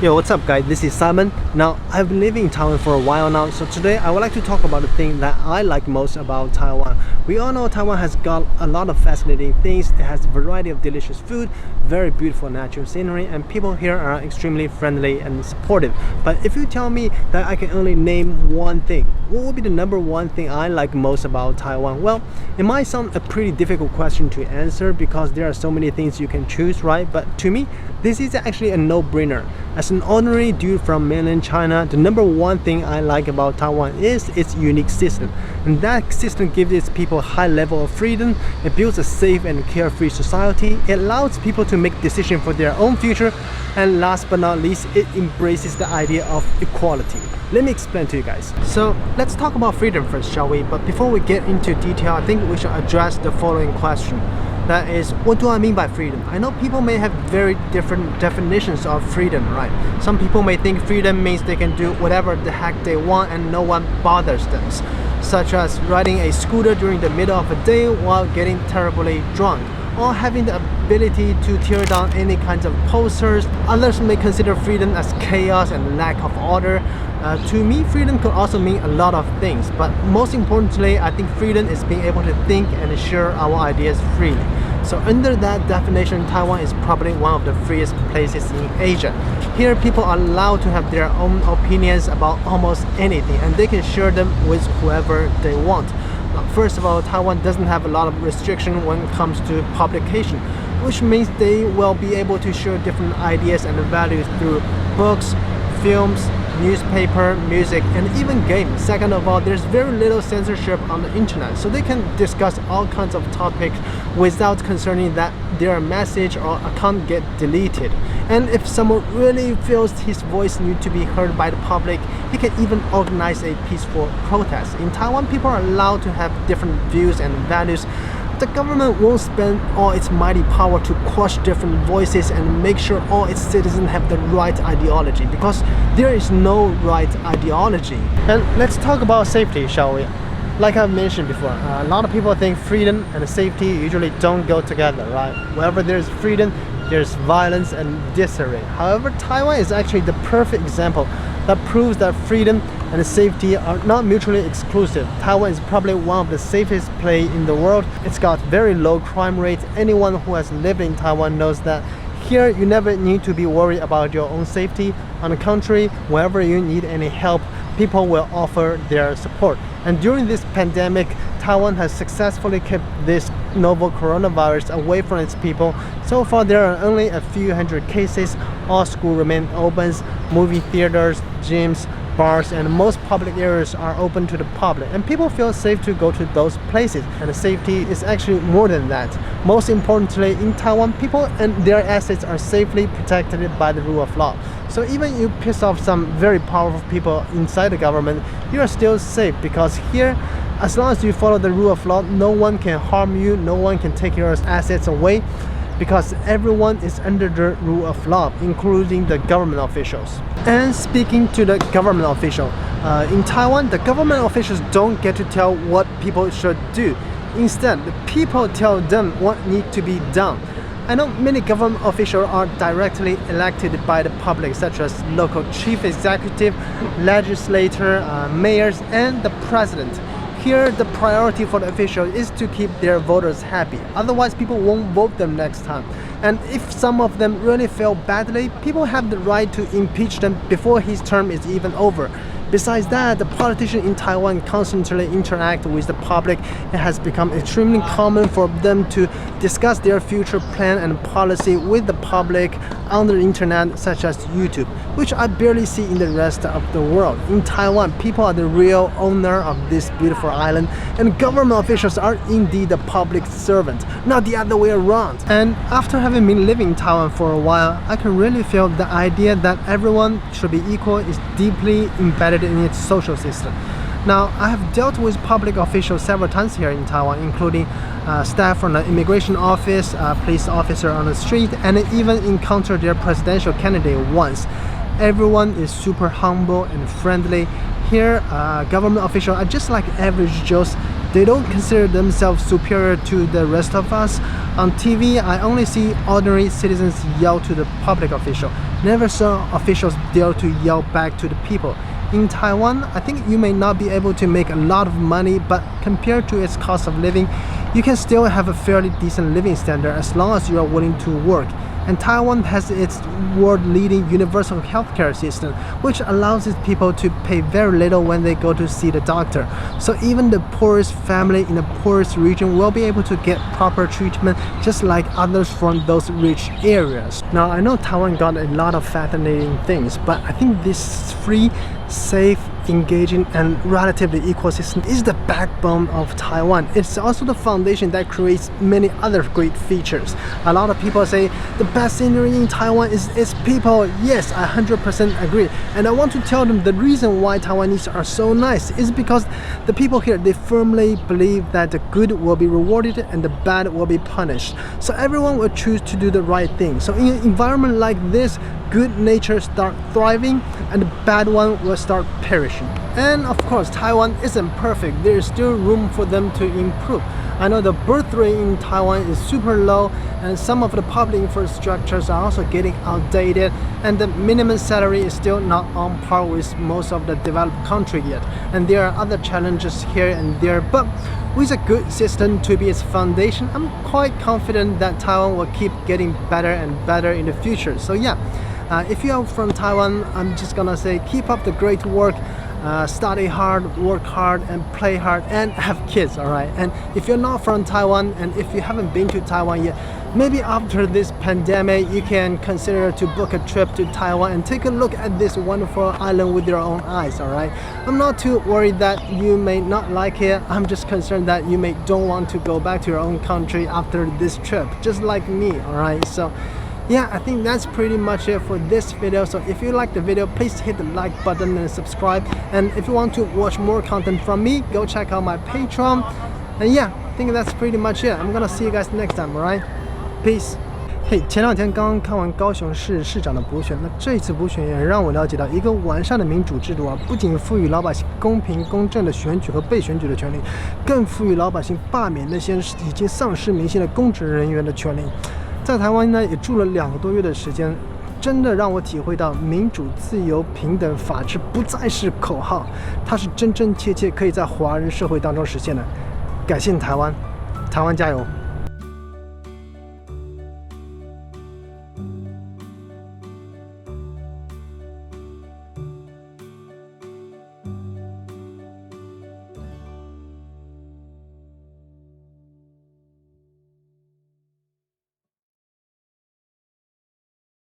Yo, what's up guys, this is Simon. Now, I've been living in Taiwan for a while now, so today I would like to talk about the thing that I like most about Taiwan. We all know Taiwan has got a lot of fascinating things. It has a variety of delicious food, very beautiful natural scenery, and people here are extremely friendly and supportive. But if you tell me that I can only name one thing, what would be the number one thing I like most about Taiwan? Well, it might sound a pretty difficult question to answer because there are so many things you can choose, right? But to me, this is actually a no-brainer. As an ordinary dude from mainland China, the number one thing I like about Taiwan is its unique system. And that system gives its people a high level of freedom. It builds a safe and carefree society. It allows people to make decisions for their own future. And last but not least, it embraces the idea of equality. Let me explain to you guys. So let's talk about freedom first, shall we? But before we get into detail, I think we should address the following question. That is, what do I mean by freedom? I know people may have very different definitions of freedom, right? Some people may think freedom means they can do whatever the heck they want and no one bothers them, such as riding a scooter during the middle of a day while getting terribly drunk, or having the ability to tear down any kinds of posters. Others may consider freedom as chaos and lack of order. To me, freedom could also mean a lot of things, but most importantly, I think freedom is being able to think and share our ideas freely. So under that definition, Taiwan is probably one of the freest places in Asia. Here, people are allowed to have their own opinions about almost anything, and they can share them with whoever they want. First of all, Taiwan doesn't have a lot of restriction when it comes to publication, which means they will be able to share different ideas and values through books, films, newspaper, music, and even games. Second of all, there's very little censorship on the internet, so they can discuss all kinds of topics without concerning that their message or account get deleted. And if someone really feels his voice needs to be heard by the public, he can even organize a peaceful protest. In Taiwan, people are allowed to have different views and values. The government won't spend all its mighty power to quash different voices and make sure all its citizens have the right ideology, because there is no right ideology. And let's talk about safety, shall we? Like I mentioned before, a lot of people think freedom and safety usually don't go together, right? Wherever there's freedom, there's violence and disarray. However, Taiwan is actually the perfect example that proves that freedom and safety are not mutually exclusive. Taiwan is probably one of the safest places in the world. It's got very low crime rates. Anyone who has lived in Taiwan knows that here you never need to be worried about your own safety. On the contrary, wherever you need any help, people will offer their support. And during this pandemic, Taiwan has successfully kept this novel coronavirus away from its people. So far, there are only a few hundred cases. All schools remain open, movie theaters, gyms, bars, and most public areas are open to the public, and people feel safe to go to those places. And the safety is actually more than that. Most importantly, in Taiwan, people and their assets are safely protected by the rule of law. So even you piss off some very powerful people inside the government, you are still safe, because here, as long as you follow the rule of law, no one can harm you, no one can take your assets away, because everyone is under the rule of law, including the government officials. And speaking to the government official, in Taiwan, the government officials don't get to tell what people should do. Instead, the people tell them what needs to be done. I know many government officials are directly elected by the public, such as local chief executive, legislator, mayors, and the president. Here, the priority for the official is to keep their voters happy. Otherwise, people won't vote them next time. And if some of them really fail badly, people have the right to impeach them before his term is even over. Besides that, the politicians in Taiwan constantly interact with the public. It has become extremely common for them to discuss their future plan and policy with the public on the internet, such as YouTube, which I barely see in the rest of the world. In Taiwan, people are the real owner of this beautiful island, and government officials are indeed the public servant, not the other way around. And after having been living in Taiwan for a while, I can really feel the idea that everyone should be equal is deeply embedded in its social system. Now, I have dealt with public officials several times here in Taiwan, including staff from the immigration office, police officer on the street, and even encountered their presidential candidate once. Everyone is super humble and friendly. Here, government officials are just like average Joes. They don't consider themselves superior to the rest of us. On TV, I only see ordinary citizens yell to the public official. Never saw officials dare to yell back to the people. In Taiwan, I think you may not be able to make a lot of money, but compared to its cost of living, you can still have a fairly decent living standard as long as you are willing to work. And Taiwan has its world-leading universal healthcare system, which allows its people to pay very little when they go to see the doctor. So even the poorest family in the poorest region will be able to get proper treatment just like others from those rich areas. Now, I know Taiwan got a lot of fascinating things, but I think this free, safe, engaging and relatively equal system is the backbone of Taiwan. It's also the foundation that creates many other great features. A lot of people say the best scenery in Taiwan is its people. Yes, I 100% agree. And I want to tell them the reason why Taiwanese are so nice is because the people here, they firmly believe that the good will be rewarded and the bad will be punished. So everyone will choose to do the right thing. So in an environment like this, good nature start thriving and the bad one will start perishing. And of course, Taiwan isn't perfect. There is still room for them to improve. I know the birth rate in Taiwan is super low and some of the public infrastructures are also getting outdated, and the minimum salary is still not on par with most of the developed country yet. And there are other challenges here and there, but with a good system to be its foundation, I'm quite confident that Taiwan will keep getting better and better in the future. So yeah, if you are from Taiwan, I'm just gonna say keep up the great work. Study hard, work hard, and play hard, and have kids, alright? And if you're not from Taiwan, and if you haven't been to Taiwan yet, maybe after this pandemic, you can consider to book a trip to Taiwan and take a look at this wonderful island with your own eyes, alright? I'm not too worried that you may not like it. I'm just concerned that you don't want to go back to your own country after this trip, just like me, alright? So yeah, I think that's pretty much it for this video. So if you like the video, please hit the like button and subscribe. And if you want to watch more content from me, go check out my Patreon. And yeah, I think that's pretty much it. I'm gonna see you guys next time, alright? Peace. 嘿，前两天刚刚看完高雄市市长的补选，那这次补选也让我了解到，一个完善的民主制度啊，不仅赋予老百姓公平公正的选举和被选举的权利，更赋予老百姓罢免那些已经丧失民心的公职人员的权利。在台湾呢，也住了2个多月的时间，真的让我体会到民主、自由、平等、法治不再是口号，它是真真切切可以在华人社会当中实现的。感谢台湾，台湾加油！